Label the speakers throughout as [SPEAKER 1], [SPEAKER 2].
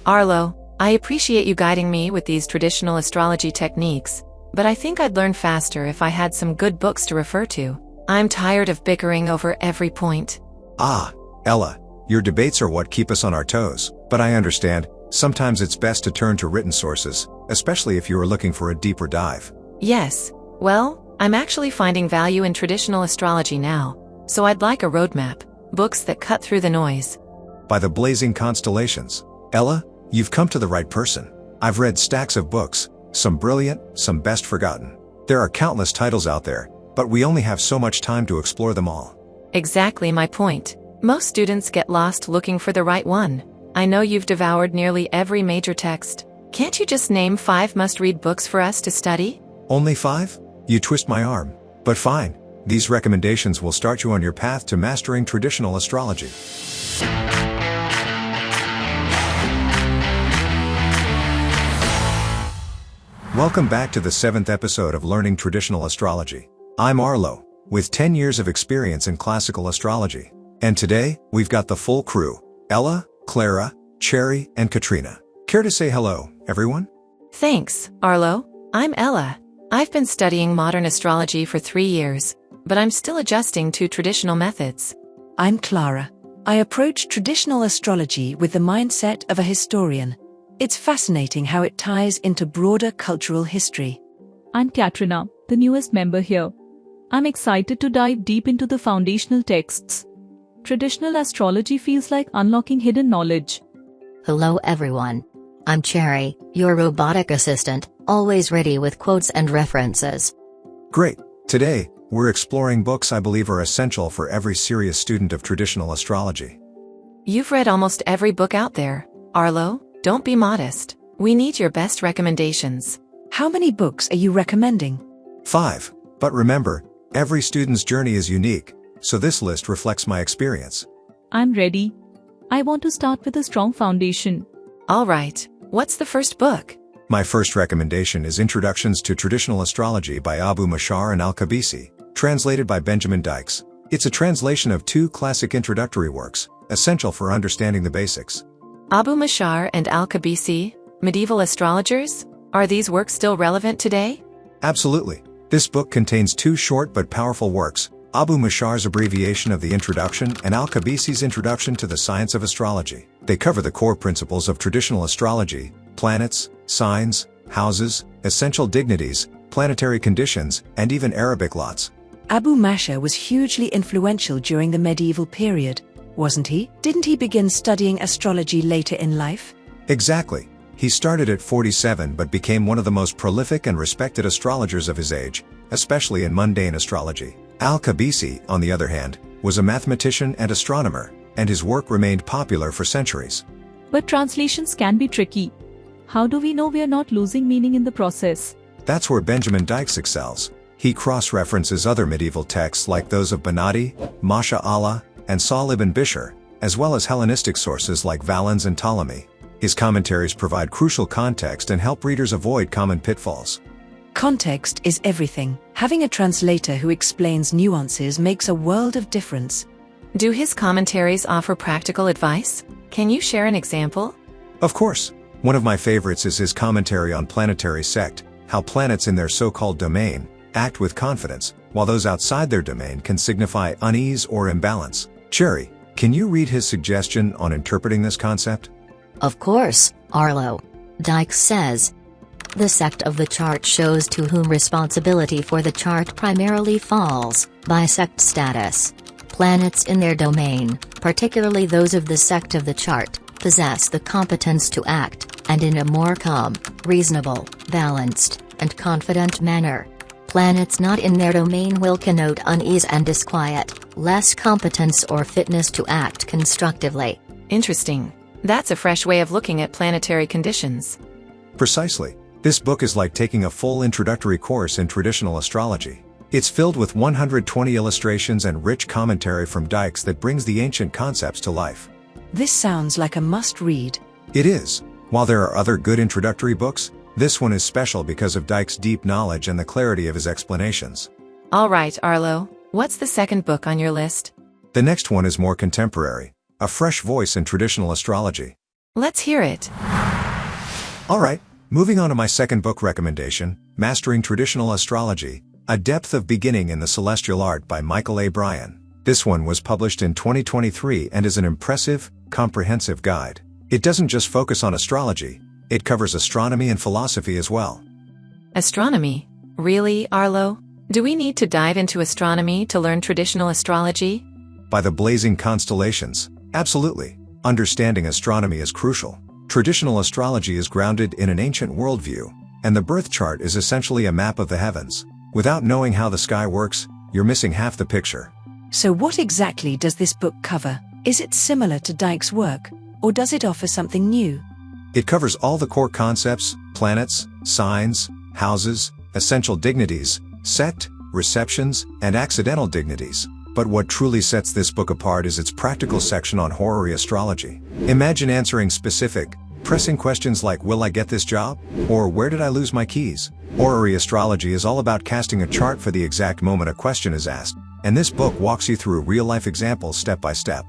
[SPEAKER 1] Arlo, I appreciate you guiding me with these traditional astrology techniques, but I think I'd learn faster if I had some good books to refer to. I'm tired of bickering over every point.
[SPEAKER 2] Ah, Ella, your debates are what keep us on our toes, but I understand, sometimes it's best to turn to written sources, especially if you are looking for a deeper dive.
[SPEAKER 1] Yes, well, I'm actually finding value in traditional astrology now, so I'd like a roadmap, books that cut through the noise.
[SPEAKER 2] By the blazing constellations. Ella, you've come to the right person. I've read stacks of books, some brilliant, some best forgotten. There are countless titles out there, but we only have so much time to explore them all.
[SPEAKER 1] Exactly my point. Most students get lost looking for the right one. I know you've devoured nearly every major text. Can't you just name 5 must-read books for us to study?
[SPEAKER 2] Only 5? You twist my arm. But fine, these recommendations will start you on your path to mastering traditional astrology. Welcome back to the 7th episode of Learning Traditional Astrology. I'm Arlo, with 10 years of experience in classical astrology. And today, we've got the full crew: Ella, Clara, Cherry, and Katrina. Care to say hello, everyone?
[SPEAKER 1] Thanks, Arlo. I'm Ella. I've been studying modern astrology for 3 years, but I'm still adjusting to traditional methods.
[SPEAKER 3] I'm Clara. I approach traditional astrology with the mindset of a historian. It's fascinating how it ties into broader cultural history.
[SPEAKER 4] I'm Katrina, the newest member here. I'm excited to dive deep into the foundational texts. Traditional astrology feels like unlocking hidden knowledge.
[SPEAKER 5] Hello everyone. I'm Cherry, your robotic assistant, always ready with quotes and references.
[SPEAKER 2] Great. Today, we're exploring books I believe are essential for every serious student of traditional astrology.
[SPEAKER 1] You've read almost every book out there, Arlo. Don't be modest. We need your best recommendations.
[SPEAKER 3] How many books are you recommending?
[SPEAKER 2] 5. But remember, every student's journey is unique, so this list reflects my experience.
[SPEAKER 4] I'm ready. I want to start with a strong foundation.
[SPEAKER 1] All right. What's the first book?
[SPEAKER 2] My first recommendation is Introductions to Traditional Astrology by Abu Mashar and Al-Kabisi, translated by Benjamin Dykes. It's a translation of 2 classic introductory works, essential for understanding the basics.
[SPEAKER 1] Abu Mashar and Al-Kabisi, medieval astrologers? Are these works still relevant today?
[SPEAKER 2] Absolutely. This book contains 2 short but powerful works, Abu Mashar's abbreviation of the introduction and Al-Kabisi's introduction to the science of astrology. They cover the core principles of traditional astrology: planets, signs, houses, essential dignities, planetary conditions, and even Arabic lots.
[SPEAKER 3] Abu Mashar was hugely influential during the medieval period, wasn't he? Didn't he begin studying astrology later in life?
[SPEAKER 2] Exactly. He started at 47 but became one of the most prolific and respected astrologers of his age, especially in mundane astrology. Al-Kabisi, on the other hand, was a mathematician and astronomer, and his work remained popular for centuries.
[SPEAKER 4] But translations can be tricky. How do we know we are not losing meaning in the process?
[SPEAKER 2] That's where Benjamin Dykes excels. He cross-references other medieval texts like those of Banati, Masha Allah, and Sahl ibn Bishr, as well as Hellenistic sources like Valens and Ptolemy. His commentaries provide crucial context and help readers avoid common pitfalls.
[SPEAKER 3] Context is everything. Having a translator who explains nuances makes a world of difference.
[SPEAKER 1] Do his commentaries offer practical advice? Can you share an example?
[SPEAKER 2] Of course. One of my favorites is his commentary on planetary sect, how planets in their so-called domain act with confidence, while those outside their domain can signify unease or imbalance. Cherry, can you read his suggestion on interpreting this concept?
[SPEAKER 5] Of course, Arlo. Dykes says, the sect of the chart shows to whom responsibility for the chart primarily falls, by sect status. Planets in their domain, particularly those of the sect of the chart, possess the competence to act, and in a more calm, reasonable, balanced, and confident manner. Planets not in their domain will connote unease and disquiet, less competence or fitness to act constructively.
[SPEAKER 1] Interesting. That's a fresh way of looking at planetary conditions.
[SPEAKER 2] Precisely. This book is like taking a full introductory course in traditional astrology. It's filled with 120 illustrations and rich commentary from Dykes that brings the ancient concepts to life.
[SPEAKER 3] This sounds like a must-read.
[SPEAKER 2] It is. While there are other good introductory books, this one is special because of Dykes' deep knowledge and the clarity of his explanations.
[SPEAKER 1] All right, Arlo. What's the second book on your list?
[SPEAKER 2] The next one is more contemporary, a fresh voice in traditional astrology.
[SPEAKER 1] Let's hear it.
[SPEAKER 2] Alright, moving on to my second book recommendation, Mastering Traditional Astrology, A Depth of Beginning in the Celestial Art by Michael A. Bryan. This one was published in 2023 and is an impressive, comprehensive guide. It doesn't just focus on astrology, it covers astronomy and philosophy as well.
[SPEAKER 1] Astronomy? Really, Arlo? Do we need to dive into astronomy to learn traditional astrology?
[SPEAKER 2] By the blazing constellations, absolutely. Understanding astronomy is crucial. Traditional astrology is grounded in an ancient worldview, and the birth chart is essentially a map of the heavens. Without knowing how the sky works, you're missing half the picture.
[SPEAKER 3] So what exactly does this book cover? Is it similar to Dyke's work, or does it offer something new?
[SPEAKER 2] It covers all the core concepts, planets, signs, houses, essential dignities, sect, receptions, and accidental dignities. But what truly sets this book apart is its practical section on horary astrology. Imagine answering specific, pressing questions like, will I get this job? Or where did I lose my keys? Horary astrology is all about casting a chart for the exact moment a question is asked, and this book walks you through real-life examples step by step.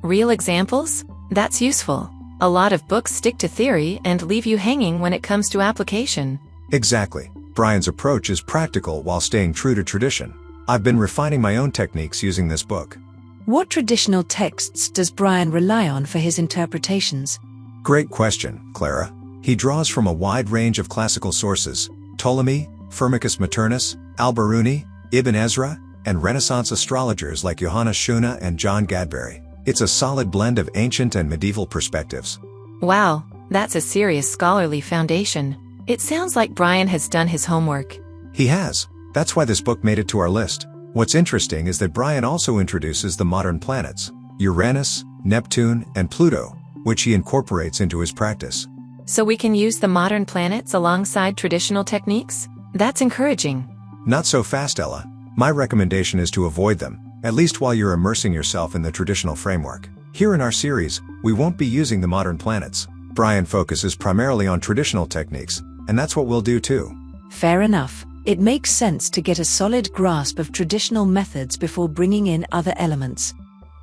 [SPEAKER 1] Real examples? That's useful. A lot of books stick to theory and leave you hanging when it comes to application.
[SPEAKER 2] Exactly. Bryan's approach is practical while staying true to tradition. I've been refining my own techniques using this book.
[SPEAKER 3] What traditional texts does Bryan rely on for his interpretations?
[SPEAKER 2] Great question, Clara. He draws from a wide range of classical sources: Ptolemy, Firmicus Maternus, Al-Biruni, Ibn Ezra, and Renaissance astrologers like Johannes Schuna and John Gadbury. It's a solid blend of ancient and medieval perspectives.
[SPEAKER 1] Wow, that's a serious scholarly foundation. It sounds like Bryan has done his homework.
[SPEAKER 2] He has. That's why this book made it to our list. What's interesting is that Bryan also introduces the modern planets, Uranus, Neptune, and Pluto, which he incorporates into his practice.
[SPEAKER 1] So we can use the modern planets alongside traditional techniques? That's encouraging.
[SPEAKER 2] Not so fast, Ella. My recommendation is to avoid them, at least while you're immersing yourself in the traditional framework. Here in our series, we won't be using the modern planets. Bryan focuses primarily on traditional techniques, and that's what we'll do too.
[SPEAKER 3] Fair enough. It makes sense to get a solid grasp of traditional methods before bringing in other elements.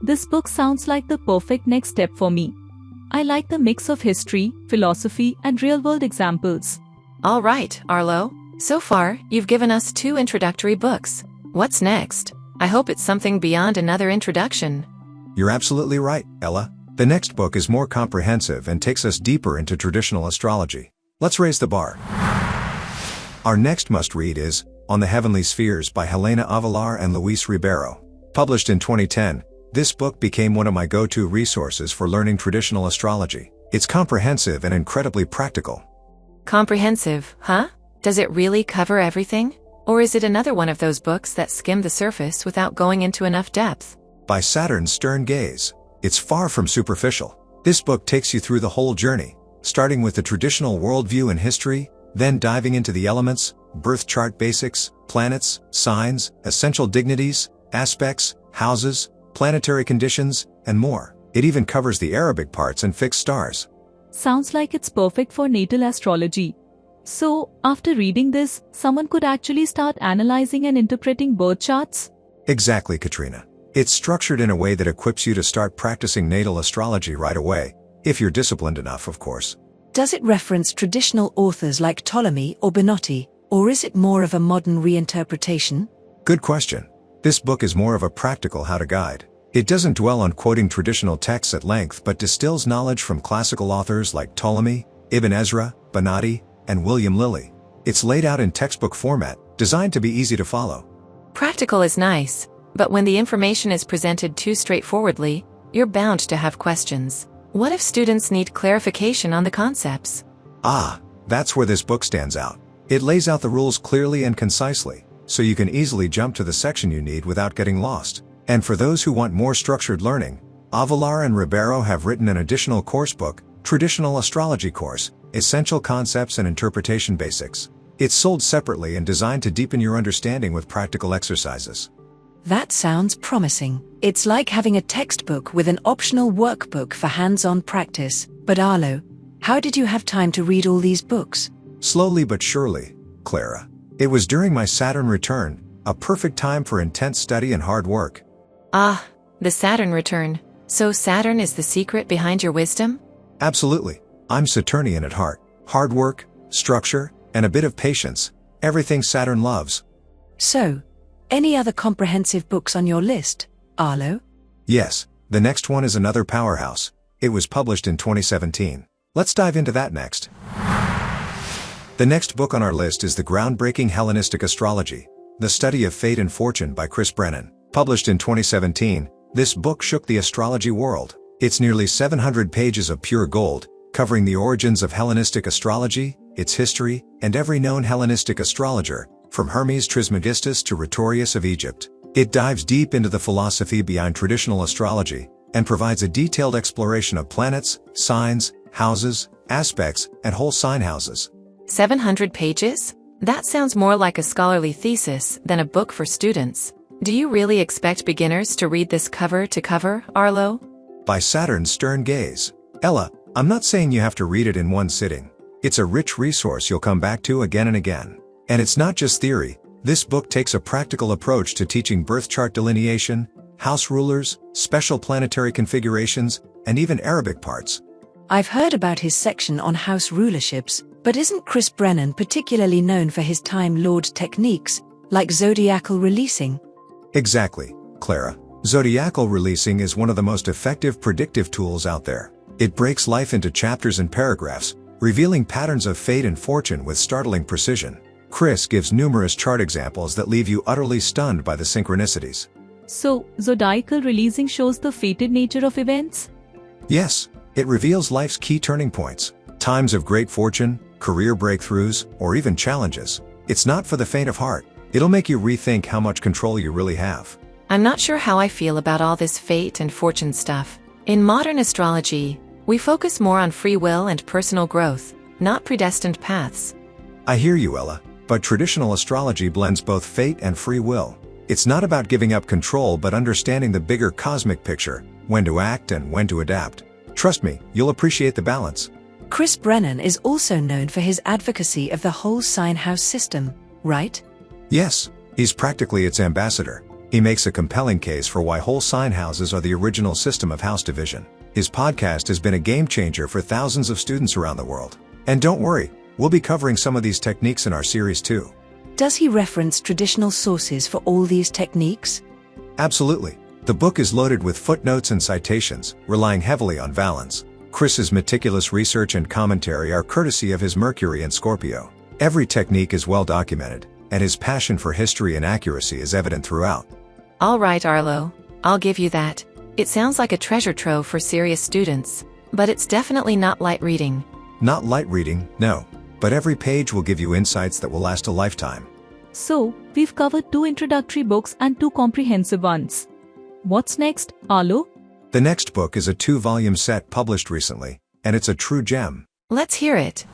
[SPEAKER 4] This book sounds like the perfect next step for me. I like the mix of history, philosophy, and real-world examples.
[SPEAKER 1] All right, Arlo. So far, you've given us 2 introductory books. What's next? I hope it's something beyond another introduction.
[SPEAKER 2] You're absolutely right, Ella. The next book is more comprehensive and takes us deeper into traditional astrology. Let's raise the bar. Our next must-read is On the Heavenly Spheres by Helena Avelar and Luis Ribeiro. Published in 2010, this book became one of my go-to resources for learning traditional astrology. It's comprehensive and incredibly practical.
[SPEAKER 1] Comprehensive, huh? Does it really cover everything? Or is it another one of those books that skim the surface without going into enough depth?
[SPEAKER 2] By Saturn's stern gaze. It's far from superficial. This book takes you through the whole journey, starting with the traditional worldview and history, then diving into the elements, birth chart basics, planets, signs, essential dignities, aspects, houses, planetary conditions, and more. It even covers the Arabic parts and fixed stars.
[SPEAKER 4] Sounds like it's perfect for natal astrology. So, after reading this, someone could actually start analyzing and interpreting birth charts?
[SPEAKER 2] Exactly, Katrina. It's structured in a way that equips you to start practicing natal astrology right away, if you're disciplined enough, of course.
[SPEAKER 3] Does it reference traditional authors like Ptolemy or Benatti, or is it more of a modern reinterpretation?
[SPEAKER 2] Good question. This book is more of a practical how-to guide. It doesn't dwell on quoting traditional texts at length but distills knowledge from classical authors like Ptolemy, Ibn Ezra, Benatti, and William Lilly. It's laid out in textbook format, designed to be easy to follow.
[SPEAKER 1] Practical is nice, but when the information is presented too straightforwardly, you're bound to have questions. What if students need clarification on the concepts?
[SPEAKER 2] That's where this book stands out. It lays out the rules clearly and concisely, so you can easily jump to the section you need without getting lost. And for those who want more structured learning, Avelar and Ribeiro have written an additional course book, Traditional Astrology Course, Essential Concepts and Interpretation Basics. It's sold separately and designed to deepen your understanding with practical exercises.
[SPEAKER 3] That sounds promising. It's like having a textbook with an optional workbook for hands-on practice. But Arlo, how did you have time to read all these books?
[SPEAKER 2] Slowly but surely, Clara. It was during my Saturn return, a perfect time for intense study and hard work.
[SPEAKER 1] The Saturn return. So Saturn is the secret behind your wisdom?
[SPEAKER 2] Absolutely. I'm Saturnian at heart. Hard work, structure, and a bit of patience. Everything Saturn loves.
[SPEAKER 3] So, any other comprehensive books on your list, Arlo?
[SPEAKER 2] Yes, the next one is another powerhouse. It was published in 2017. Let's dive into that next. The next book on our list is the groundbreaking Hellenistic Astrology, The Study of Fate and Fortune by Chris Brennan. Published in 2017, this book shook the astrology world. It's nearly 700 pages of pure gold, covering the origins of Hellenistic astrology, its history, and every known Hellenistic astrologer, from Hermes Trismegistus to Rhetorius of Egypt. It dives deep into the philosophy behind traditional astrology, and provides a detailed exploration of planets, signs, houses, aspects, and whole sign houses.
[SPEAKER 1] 700 pages? That sounds more like a scholarly thesis than a book for students. Do you really expect beginners to read this cover to cover, Arlo?
[SPEAKER 2] By Saturn's stern gaze. Ella, I'm not saying you have to read it in one sitting. It's a rich resource you'll come back to again and again. And it's not just theory. This book takes a practical approach to teaching birth chart delineation, house rulers, special planetary configurations, and even Arabic parts.
[SPEAKER 3] I've heard about his section on house rulerships, but isn't Chris Brennan particularly known for his Time Lord techniques, like zodiacal releasing?
[SPEAKER 2] Exactly, Clara. Zodiacal releasing is one of the most effective predictive tools out there. It breaks life into chapters and paragraphs, revealing patterns of fate and fortune with startling precision. Chris gives numerous chart examples that leave you utterly stunned by the synchronicities.
[SPEAKER 4] So, zodiacal releasing shows the fated nature of events?
[SPEAKER 2] Yes, it reveals life's key turning points, times of great fortune, career breakthroughs, or even challenges. It's not for the faint of heart. It'll make you rethink how much control you really have.
[SPEAKER 1] I'm not sure how I feel about all this fate and fortune stuff. In modern astrology, we focus more on free will and personal growth, not predestined paths.
[SPEAKER 2] I hear you, Ella, but traditional astrology blends both fate and free will. It's not about giving up control but understanding the bigger cosmic picture, when to act and when to adapt. Trust me, you'll appreciate the balance.
[SPEAKER 3] Chris Brennan is also known for his advocacy of the whole sign house system, right?
[SPEAKER 2] Yes, he's practically its ambassador. He makes a compelling case for why whole sign houses are the original system of house division. His podcast has been a game changer for thousands of students around the world. And don't worry, we'll be covering some of these techniques in our series too.
[SPEAKER 3] Does he reference traditional sources for all these techniques?
[SPEAKER 2] Absolutely. The book is loaded with footnotes and citations, relying heavily on Valence. Chris's meticulous research and commentary are courtesy of his Mercury and Scorpio. Every technique is well documented, and his passion for history and accuracy is evident throughout.
[SPEAKER 1] All right, Arlo, I'll give you that. It sounds like a treasure trove for serious students, but it's definitely not light reading.
[SPEAKER 2] Not light reading, no, but every page will give you insights that will last a lifetime.
[SPEAKER 4] So, we've covered 2 introductory books and 2 comprehensive ones. What's next, Arlo?
[SPEAKER 2] The next book is a 2-volume set published recently, and it's a true gem.
[SPEAKER 1] Let's hear it.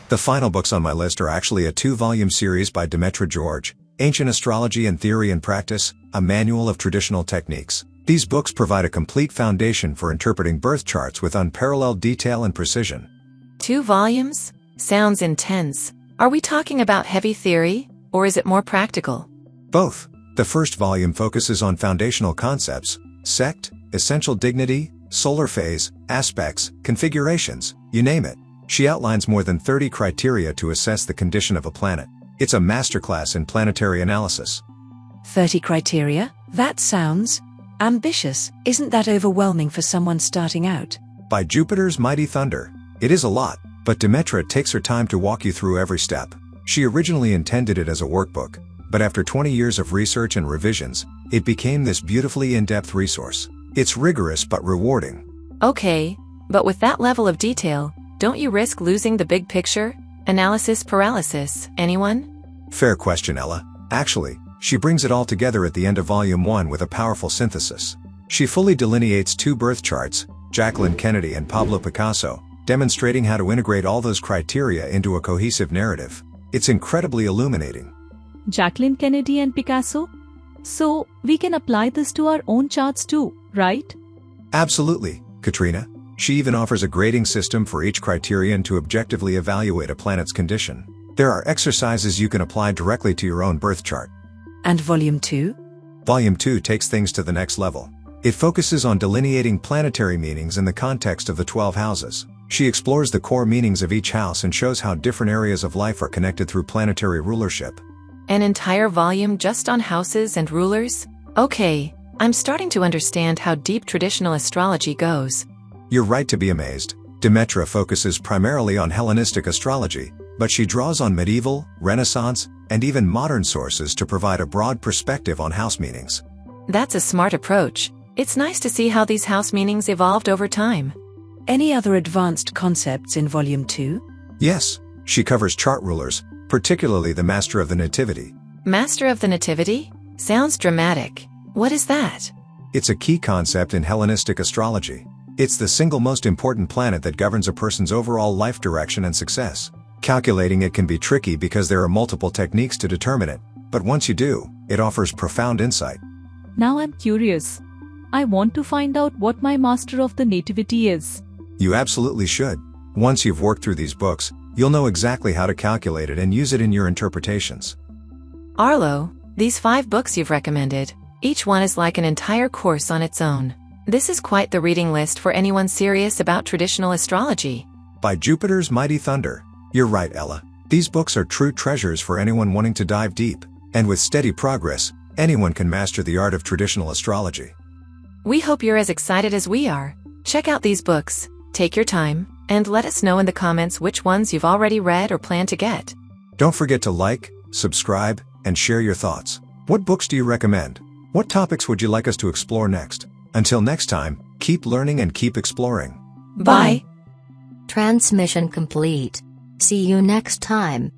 [SPEAKER 2] The final books on my list are actually a 2-volume series by Demetra George, Ancient Astrology and Theory and Practice, a manual of traditional techniques. These books provide a complete foundation for interpreting birth charts with unparalleled detail and precision.
[SPEAKER 1] 2 volumes? Sounds intense. Are we talking about heavy theory, or is it more practical?
[SPEAKER 2] Both. The first volume focuses on foundational concepts, sect, essential dignity, solar phase, aspects, configurations, you name it. She outlines more than 30 criteria to assess the condition of a planet. It's a masterclass in planetary analysis.
[SPEAKER 3] 30 criteria? That sounds ambitious. Isn't that overwhelming for someone starting out?
[SPEAKER 2] By Jupiter's mighty thunder. It is a lot, but Demetra takes her time to walk you through every step. She originally intended it as a workbook, but after 20 years of research and revisions, it became this beautifully in-depth resource. It's rigorous but rewarding.
[SPEAKER 1] Okay, but with that level of detail, don't you risk losing the big picture? Analysis paralysis, anyone?
[SPEAKER 2] Fair question, Ella. Actually, she brings it all together at the end of Volume 1 with a powerful synthesis. She fully delineates 2 birth charts, Jacqueline Kennedy and Pablo Picasso, demonstrating how to integrate all those criteria into a cohesive narrative. It's incredibly illuminating.
[SPEAKER 4] Jacqueline Kennedy and Picasso? So, we can apply this to our own charts too, right?
[SPEAKER 2] Absolutely, Katrina. She even offers a grading system for each criterion to objectively evaluate a planet's condition. There are exercises you can apply directly to your own birth chart.
[SPEAKER 3] And Volume 2?
[SPEAKER 2] Volume 2 takes things to the next level. It focuses on delineating planetary meanings in the context of the 12 houses. She explores the core meanings of each house and shows how different areas of life are connected through planetary rulership.
[SPEAKER 1] An entire volume just on houses and rulers? Okay, I'm starting to understand how deep traditional astrology goes.
[SPEAKER 2] You're right to be amazed. Demetra focuses primarily on Hellenistic astrology, but she draws on medieval, Renaissance, and even modern sources to provide a broad perspective on house meanings.
[SPEAKER 1] That's a smart approach. It's nice to see how these house meanings evolved over time.
[SPEAKER 3] Any other advanced concepts in Volume 2?
[SPEAKER 2] Yes, she covers chart rulers, particularly the Master of the Nativity.
[SPEAKER 1] Master of the Nativity? Sounds dramatic. What is that?
[SPEAKER 2] It's a key concept in Hellenistic astrology. It's the single most important planet that governs a person's overall life direction and success. Calculating it can be tricky because there are multiple techniques to determine it, but once you do, it offers profound insight.
[SPEAKER 4] Now I'm curious. I want to find out what my Master of the Nativity is.
[SPEAKER 2] You absolutely should. Once you've worked through these books, you'll know exactly how to calculate it and use it in your interpretations.
[SPEAKER 1] Arlo, these 5 books you've recommended, each one is like an entire course on its own. This is quite the reading list for anyone serious about traditional astrology.
[SPEAKER 2] By Jupiter's mighty thunder. You're right, Ella. These books are true treasures for anyone wanting to dive deep. And with steady progress, anyone can master the art of traditional astrology.
[SPEAKER 1] We hope you're as excited as we are. Check out these books, take your time, and let us know in the comments which ones you've already read or plan to get.
[SPEAKER 2] Don't forget to like, subscribe, and share your thoughts. What books do you recommend? What topics would you like us to explore next? Until next time, keep learning and keep exploring.
[SPEAKER 1] Bye.
[SPEAKER 5] Transmission complete. See you next time.